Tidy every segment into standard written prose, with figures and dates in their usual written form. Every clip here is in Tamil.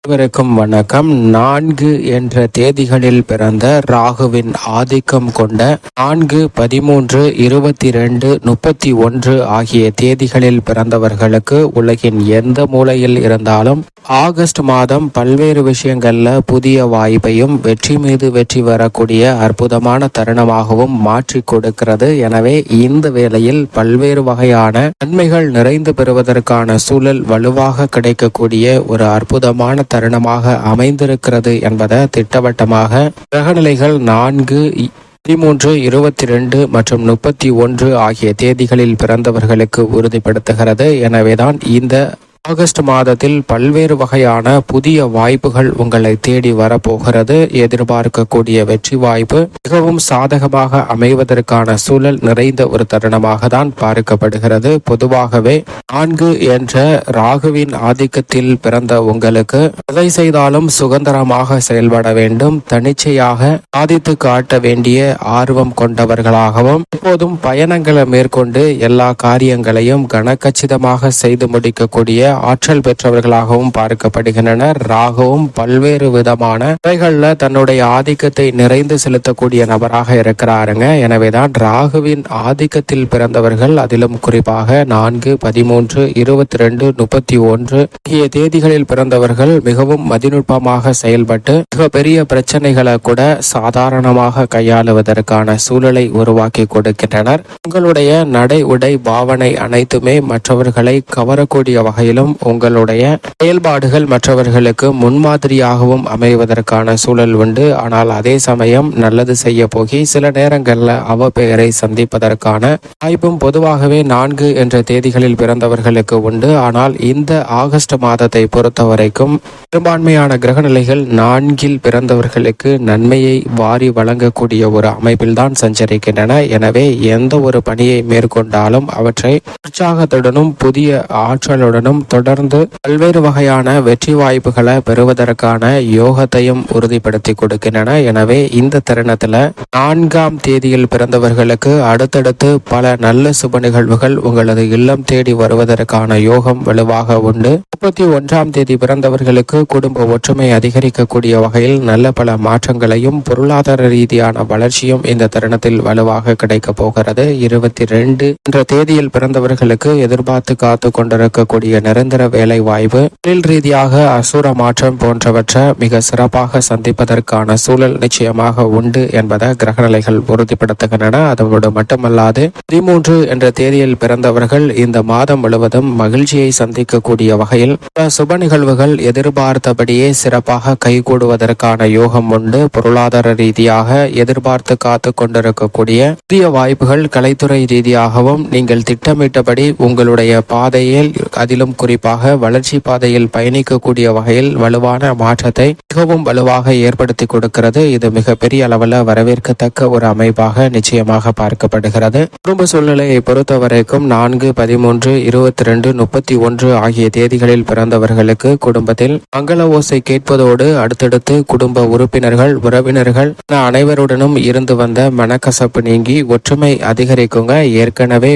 அனைவருக்கும் வணக்கம். 4 என்ற தேதிகளில் பிறந்த ராகுவின் ஆதிக்கம் கொண்ட 4, 13, 22, 31 ஆகிய தேதிகளில் பிறந்தவர்களுக்கு உலகின் எந்த மூலையில் இருந்தாலும் ஆகஸ்ட் மாதம் பல்வேறு விஷயங்கள்ல புதிய வாய்ப்பையும் வெற்றி மீது வெற்றி வரக்கூடிய அற்புதமான தருணமாகவும் மாற்றி கொடுக்கிறது. எனவே இந்த வேளையில் பல்வேறு வகையான நன்மைகள் நிறைந்து பெறுவதற்கான சூழல் வலுவாக கிடைக்கக்கூடிய ஒரு அற்புதமான தருணமாக அமைந்திருக்கிறது என்பதை திட்டவட்டமாக கிரகநிலைகள் 4, 13, 22 மற்றும் 31 ஆகிய தேதிகளில் பிறந்தவர்களுக்கு உறுதிப்படுத்துகிறது. எனவேதான் இந்த ஆகஸ்ட் மாதத்தில் பல்வேறு வகையான புதிய வாய்ப்புகள் உங்களை தேடி வரப்போகிறது. எதிர்பார்க்கக்கூடிய வெற்றி வாய்ப்பு மிகவும் சாதகமாக அமைவதற்கான சூழல் நிறைந்த ஒரு தருணமாக தான் பார்க்கப்படுகிறது. பொதுவாகவே 4 என்ற ராகுவின் ஆதிக்கத்தில் பிறந்த உங்களுக்கு எதை செய்தாலும் சுதந்திரமாக செயல்பட வேண்டும், தனிச்சையாக சாதித்து காட்ட வேண்டிய ஆர்வம் கொண்டவர்களாகவும் எப்போதும் பயணங்களை மேற்கொண்டு எல்லா காரியங்களையும் கனக்கச்சிதமாக செய்து முடிக்கக்கூடிய ஆற்றல் பெற்றவர்களாகவும் பார்க்கப்படுகின்றனர். ராகுவும் பல்வேறு விதமான துறைகளில் தன்னுடைய ஆதிக்கத்தை நிறைந்து செலுத்தக்கூடிய நபராக இருக்கிறாருங்க. எனவேதான் ராகுவின் ஆதிக்கத்தில் பிறந்தவர்கள், அதிலும் குறிப்பாக 4, 13, 22, 31 ஆகிய தேதிகளில் பிறந்தவர்கள் மிகவும் மதிநுட்பமாக செயல்பட்டு மிகப்பெரிய பிரச்சனைகளை கூட சாதாரணமாக கையாளுவதற்கான சூழலை உருவாக்கி கொடுக்கின்றனர். உங்களுடைய நடை, உடை, பாவனை அனைத்துமே மற்றவர்களை கவரக்கூடிய வகையிலும் உங்களுடைய செயல்பாடுகள் மற்றவர்களுக்கு முன்மாதிரியாகவும் அமைவதற்கான சூழல் உண்டு. ஆனால் அதே சமயம் நல்லது செய்ய போகி சில நேரங்களில் அவப்பெயரை சந்திப்பதற்கான வாய்ப்பும் பொதுவாகவே 4 என்ற தேதிகளில் பிறந்தவர்களுக்கு உண்டு. ஆனால் இந்த ஆகஸ்ட் மாதத்தை பொறுத்த வரைக்கும் பெரும்பான்மையான கிரகநிலைகள் 4 பிறந்தவர்களுக்கு நன்மையை வாரி வழங்கக்கூடிய ஒரு அமைப்பில் தான் சஞ்சரிக்கின்றன. எனவே எந்த ஒரு பணியை மேற்கொண்டாலும் அவற்றை உற்சாகத்துடனும் புதிய ஆற்றலுடனும் தொடர்ந்து பல்வேறு வகையான வெற்றி வாய்ப்புகளை பெறுவதற்கான யோகத்தையும் உறுதிப்படுத்தி கொடுக்கின்றன. எனவே இந்த தருணத்துல 4ஆம் தேதியில் பிறந்தவர்களுக்கு அடுத்தடுத்து பல நல்ல சுப நிகழ்வுகள் உங்களது இல்லம் தேடி வருவதற்கான யோகம் வலுவாக உண்டு. 31ஆம் தேதி பிறந்தவர்களுக்கு குடும்ப ஒற்றுமை அதிகரிக்கக்கூடிய வகையில் நல்ல பல மாற்றங்களையும் பொருளாதார ரீதியான வளர்ச்சியும் இந்த தருணத்தில் வலுவாக கிடைக்க போகிறது. 22 என்ற தேதியில் பிறந்தவர்களுக்கு எதிர்பார்த்து காத்து கொண்டிருக்கக்கூடிய நிரந்தர வேலை வாய்ப்பு, தொழில் ரீதியாக அசுர மாற்றம் போன்றவற்றை மிக சிறப்பாக சந்திப்பதற்கான சூழல் நிச்சயமாக உண்டு என்பதை கிரகநிலைகள் உறுதிப்படுத்துகின்றன. அதோடு மட்டுமல்லாது 13 என்ற தேதியில் பிறந்தவர்கள் இந்த மாதம் முழுவதும் மகிழ்ச்சியை சந்திக்கக்கூடிய வகையில் சுப நிகழ்வுகள் எதிர்பார்த்தபடியே சிறப்பாக கைகூடுவதற்கான யோகம் உண்டு. பொருளாதார ரீதியாக எதிர்பார்த்து காத்து கொண்டிருக்கக்கூடிய புதிய வாய்ப்புகள் கலைத்துறை ரீதியாகவும் நீங்கள் திட்டமிட்டபடி உங்களுடைய பாதையில், அதிலும் குறிப்பாக வளர்ச்சி பாதையில் பயணிக்கக்கூடிய வகையில் வலுவான மாற்றத்தை மிகவும் வலுவாக ஏற்படுத்தி கொடுக்கிறது. இது மிகப்பெரிய அளவில் வரவேற்கத்தக்க ஒரு அமைப்பாக நிச்சயமாக பார்க்கப்படுகிறது. குடும்ப சூழ்நிலையை பொறுத்த வரைக்கும் 4, 13, 22, 31 ஆகிய தேதிகளில் பிறந்தவர்களுக்கு குடும்பத்தில் மங்கள ஓசை கேட்பதோடு அடுத்தடுத்து குடும்ப உறுப்பினர்கள், உறவினர்கள் அனைவருடனும் இருந்து வந்த மனக்கசப்பு நீங்கி ஒற்றுமை அதிகரிக்குங்க. ஏற்கனவே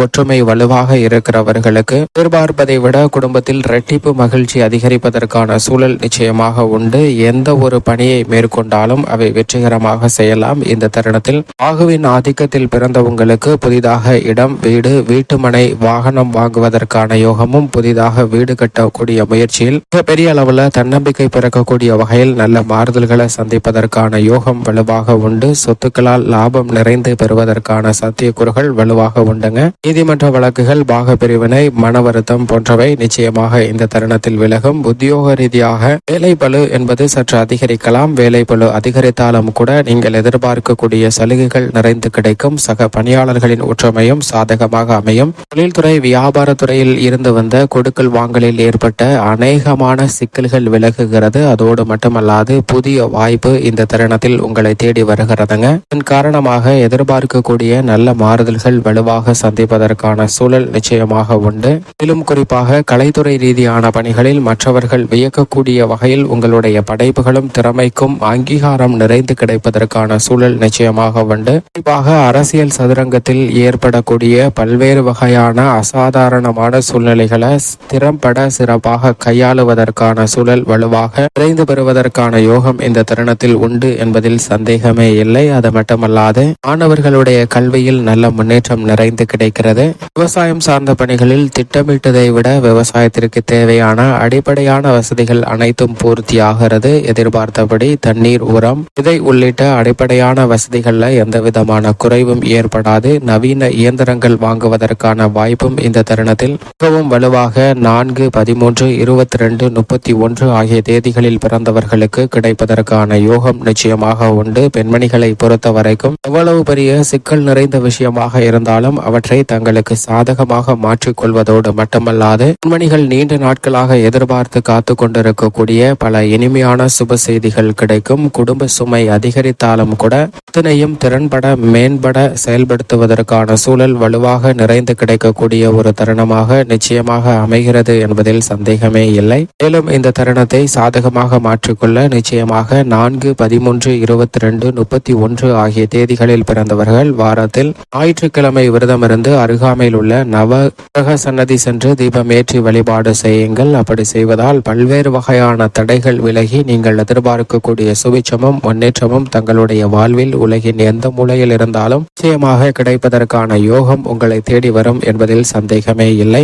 ஒற்றுமை வலுவாக இருக்கிறவர்களுக்கு எதிர்பார்ப்பதை விட குடும்பத்தில் இரட்டிப்பு மகிழ்ச்சி அதிகரிப்பதற்கான சூழல் நிச்சயமாக உண்டு. எந்த ஒரு பணியை மேற்கொண்டாலும் அவை வெற்றிகரமாக செய்யலாம். இந்த தருணத்தில் ராகுவின் ஆதிக்கத்தில் பிறந்தவங்களுக்கு புதிதாக இடம், வீடு, வீட்டுமனை, வாகனம் வாங்குவதற்கான யோகமும், புதிதாக வீடு கட்டக்கூடிய முயற்சியில் பெரிய அளவில் தன்னம்பிக்கை பிறக்கக்கூடிய வகையில் நல்ல மாறுதல்களை சந்திப்பதற்கான யோகம் வலுவாக உண்டு. சொத்துக்களால் லாபம் நிறைந்து பெறுவதற்கான சாத்தியக்கூறுகள் வலுவாக உண்டுங்க. நீதிமன்ற வழக்குகள், பாக பிரிவினை, மன வருத்தம் போன்றவை நிச்சயமாக இந்த தருணத்தில் விலகும். உத்தியோக ரீதியாக வேலை பளு என்பது சற்று அதிகரிக்கலாம். வேலை பளு அதிகரித்தாலும் கூட நீங்கள் எதிர்பார்க்கக்கூடிய சலுகைகள் நிறைந்து கிடைக்கும். சக பணியாளர்களின் ஒற்றுமையும் சாதகமாக அமையும். தொழில்துறை, வியாபாரத்துறையில் இருந்து வந்த கொடுக்கல் வாங்கலில் ஏற்பட்ட அநேகமான சிக்கல்கள் விலகுகிறது. அதோடு மட்டுமல்லாது புதிய வாய்ப்பு இந்த தருணத்தில் உங்களை தேடி வருகிறதுங்க. இதன் காரணமாக எதிர்பார்க்கக்கூடிய நல்ல மாறுதல்கள் வலுவாக சந்திப்பதற்கான சூழல் நிச்சயமாக உண்டு. மேலும் குறிப்பாக குறிப்பாக கலைத்துறை ரீதியான பணிகளில் மற்றவர்கள் வியக்கக்கூடிய வகையில் உங்களுடைய படைப்புகளும் திறமைக்கும் அங்கீகாரம் நிறைந்து கிடைப்பதற்கான சூழல் நிச்சயமாக உண்டு. குறிப்பாக அரசியல் சதுரங்கத்தில் ஏற்படக்கூடிய பல்வேறு வகையான அசாதாரணமான சூழ்நிலைகளை திறம்பட சிறப்பாக கையாளுவதற்கான சூழல் வலுவாக நிறைந்து பெறுவதற்கான யோகம் இந்த தருணத்தில் உண்டு என்பதில் சந்தேகமே இல்லை. அது மட்டுமல்லாது மாணவர்களுடைய கல்வியில் நல்ல முன்னேற்றம் நிறைந்து கிடைக்கிறது. விவசாயம் சார்ந்த பணிகளில் திட்டமிட்டதை விட விவசாயத்திற்கு தேவையான அடிப்படையான வசதிகள் அனைத்தும் பூர்த்தியாகிறது. எதிர்பார்த்தபடி தண்ணீர், உரம், விதை உள்ளிட்ட அடிப்படையான வசதிகள்ல எந்த விதமான குறைவும் ஏற்படாது. நவீன இயந்திரங்கள் வாங்குவதற்கான வாய்ப்பும் இந்த தருணத்தில் மிகவும் வலுவாக 4, 13, 22, 31 ஆகிய தேதிகளில் பிறந்தவர்களுக்கு கிடைப்பதற்கான யோகம் நிச்சயமாக உண்டு. பெண்மணிகளை பொறுத்த வரைக்கும் எவ்வளவு பெரிய சிக்கல் நிறைந்த விஷயமாக இருந்தாலும் அவற்றை தங்களுக்கு சாதகமாக மாற்றிக்கொள்வதோடு மட்டுமல்லாது பெண்மணிகள் நீண்ட நாட்களாக எதிர்பார்த்து காத்து கொண்டிருக்கக்கூடிய பல இனிமையான சுப செய்திகள் கிடைக்கும். குடும்ப சுமை அதிகரித்தாலும் கூட அத்தனையும் திறன்பட மேம்பட செயல்படுத்துவதற்கான சூழல் வலுவாக நிறைந்து கிடைக்கக்கூடிய ஒரு தருணமாக நிச்சயமாக அமைகிறது என்பதில் சந்தேகமே இல்லை. மேலும் இந்த தருணத்தை சாதகமாக மாற்றிக்கொள்ள நிச்சயமாக 4, 13, 22, 31 ஆகிய தேதிகளில் பிறந்தவர்கள் வாரத்தில் ஞாயிற்றுக்கிழமை விரதமிருந்து அருகாமையில் உள்ள நவகிரக சன்னதி சென்று தீபம் ஏற்றி வழிபாடு செய்யுங்கள். அப்படி செய்வதால் பல்வேறு வகையான தடைகள் விலகி நீங்கள் எதிர்பார்க்கக்கூடிய சுபிட்சமும் முன்னேற்றமும் தங்களுடைய வாழ்வில் உலகின் எந்த மூலையில் இருந்தாலும் நிச்சயமாக கிடைப்பதற்கான யோகம் உங்களை தேடி வரும் என்பதில் சந்தேகமே இல்லை.